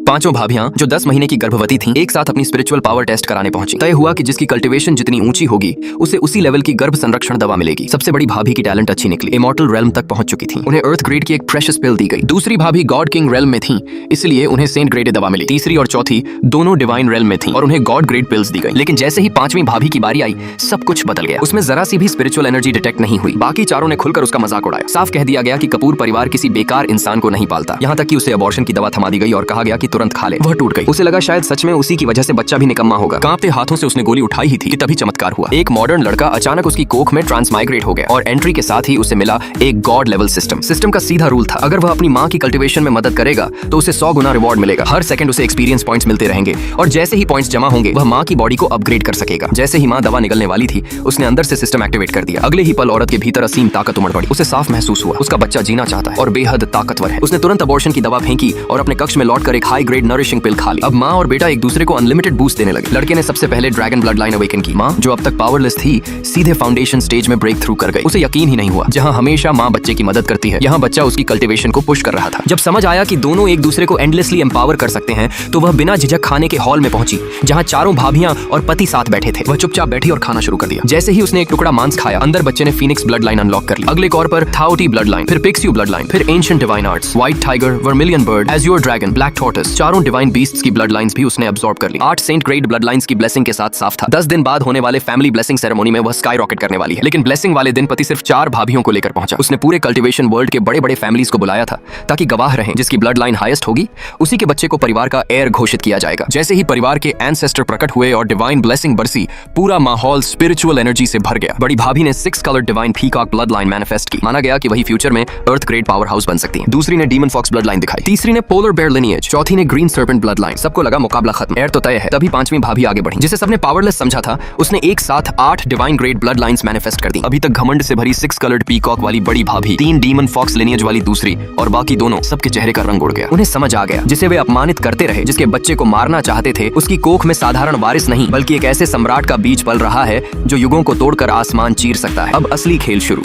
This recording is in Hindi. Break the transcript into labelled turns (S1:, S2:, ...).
S1: पांचों भाभियां जो 10 महीने की गर्भवती थीं, एक साथ अपनी स्पिरिचुअल पावर टेस्ट कराने पहुंची। तय हुआ कि जिसकी कल्टीवेशन जितनी ऊंची होगी उसे उसी लेवल की गर्भ संरक्षण दवा मिलेगी। सबसे बड़ी भाभी की टैलेंट अच्छी निकली, इमॉर्टल रेल्म तक पहुंच चुकी थी। उन्हें अर्थ ग्रेड की एक प्रेशियस पिल दी गई। दूसरी भाभी गॉड किंग रेल्म में थी, इसलिए उन्हें सेंट ग्रेड दवा मिली। तीसरी और चौथी दोनों डिवाइन रेल्म में थी और उन्हें गॉड ग्रेड पिल्स दी गई। लेकिन जैसे ही पांचवी भाभी की बारी आई, सब कुछ बदल गया। उसमें जरा सी भी स्पिरिचुअल एनर्जी डिटेक्ट नहीं हुई। बाकी चारों ने खुलकर उसका मजाक उड़ाया। साफ कह दिया गया कि कपूर परिवार किसी बेकार इंसान को नहीं पालता। यहाँ तक कि उसे अबॉर्शन की दवा थमा दी गई और कहा गया कि तुरंत खा ले। वह टूट गई। उसे लगा शायद सच में उसी की वजह से बच्चा भी निकम्मा होगा। कांपते हाथों से उसने गोली उठाई ही थी कि तभी चमत्कार हुआ। एक मॉडर्न लड़का अचानक उसकी कोख में ट्रांसमाइग्रेट हो गया और एंट्री के साथ ही उसे मिला एक गॉड लेवल सिस्टम का सीधा रूल था, अगर वह अपनी माँ की कल्टीवेशन में मदद करेगा तो उसे 100 गुना रिवॉर्ड मिलेगा। हर सेकंड उसे एक्सपीरियंस पॉइंट्स मिलते रहेंगे और जैसे ही पॉइंट्स जमा होंगे वह माँ की बॉडी को अपग्रेड कर सकेगा। जैसे ही माँ दवा निकलने वाली थी, उसने अंदर से सिस्टम एक्टिवेट कर दिया। अगले ही पल औरत के भीतर असीम ताकत उमड़ पड़ी। उसे साफ महसूस हुआ उसका बच्चा जीना चाहता है और बेहद ताकतवर है। उसने तुरंत अबॉर्शन की दवा फेंकी और अपने कक्ष में लौटकर एक हाई ग्रेड नरिशिंग पिल खा ली। अब माँ और बेटा एक दूसरे को अनलिमिटेड बूस्ट देने लगे। लड़के ने सबसे पहले ड्रैगन ब्लड लाइन अवेकन की। माँ जो अब तक पावरलेस थी, सीधे फाउंडेशन स्टेज में ब्रेक थ्रू कर गई। उसे यकीन ही नहीं हुआ, जहाँ हमेशा माँ बच्चे की मदद करती है, यहाँ बच्चा उसकी कल्टीवेशन को पुश कर रहा था। जब समझ आया कि दोनों एक दूसरे को एंडलेसली एम्पावर कर सकते हैं, तो वह बिना झिझक खाने के हॉल में पहुंची, जहाँ चारों भाभियां और पति साथ बैठे थे। वह चुपचाप बैठी और खाना शुरू कर दिया। जैसे ही उसने एक टुकड़ा मांस खाया, अंदर बच्चे ने फीनिक्स ब्लड लाइन अनलॉक कर ली। अगले कॉर पर थाओटी ब्लड लाइन, फिर पिक्स्यू ब्लड लाइन, फिर ancient divine arts, white tiger, vermilion bird, Azure dragon, black tortoise, चारों डिवाइन बीस्ट्स की ब्लड लाइंस भी उसने अब्सॉर्ब कर ली। 8 सेंट ग्रेड ब्लड लाइंस की ब्लेसिंग के साथ साफ था। 10 दिन बाद होने वाले फैमिली ब्लेसिंग सेरेमनी में वह स्काई रॉकेट करने वाली है। लेकिन ब्लेसिंग वाले दिन पति सिर्फ 4 भाभियों को लेकर पहुंचा। उसने पूरे कल्टीवेशन वर्ल्ड के बड़े बड़े फैमिलीज को बुलाया था ताकि गवाह रहें। जिसकी ब्लड लाइन हाईएस्ट होगी, उसी के बच्चे को परिवार का एयर घोषित किया जाएगा। जैसे ही परिवार के एंसेस्टर प्रकट हुए और डिवाइन ब्लेसिंग बरसी, पूरा माहौल स्पिरिचुअल एनर्जी से भर गया। बड़ी भाभी ने 6 colour divine peacock blood line manifest की। माना गया कि वही फ्यूचर में अर्थ ग्रेड पावर हाउस बन सकती है। दूसरी ने डीमन फॉक्स ब्लड लाइन दिखाई। तीसरी ने पोलर बेयर लिनिएज, चौथी ने ग्रीन सर्पेंट ब्लड लाइन। सबको लगा मुकाबला खत्म, एयर तो तय है। तभी पांचवी भाभी आगे बढ़ी। जिसे सबने पावरलेस समझा था, उसने एक साथ 8 divine grade blood lines manifest कर दी। अभी तक घमंड से भरी 6 कलर्ड पीकॉक वाली बड़ी भाभी, 3 डीमन फॉक्स लिनिएज वाली दूसरी और बाकी दोनों, सबके चेहरे का रंग उड़ गया। उन्हें समझ आ गया, जिसे वे अपमानित करते रहे, जिसके बच्चे को मारना चाहते थे, उसकी कोख में साधारण वारिस नहीं बल्कि एक ऐसे सम्राट का बीज पल रहा है जो युगों को तोड़कर आसमान चीर सकता है। अब असली खेल शुरू।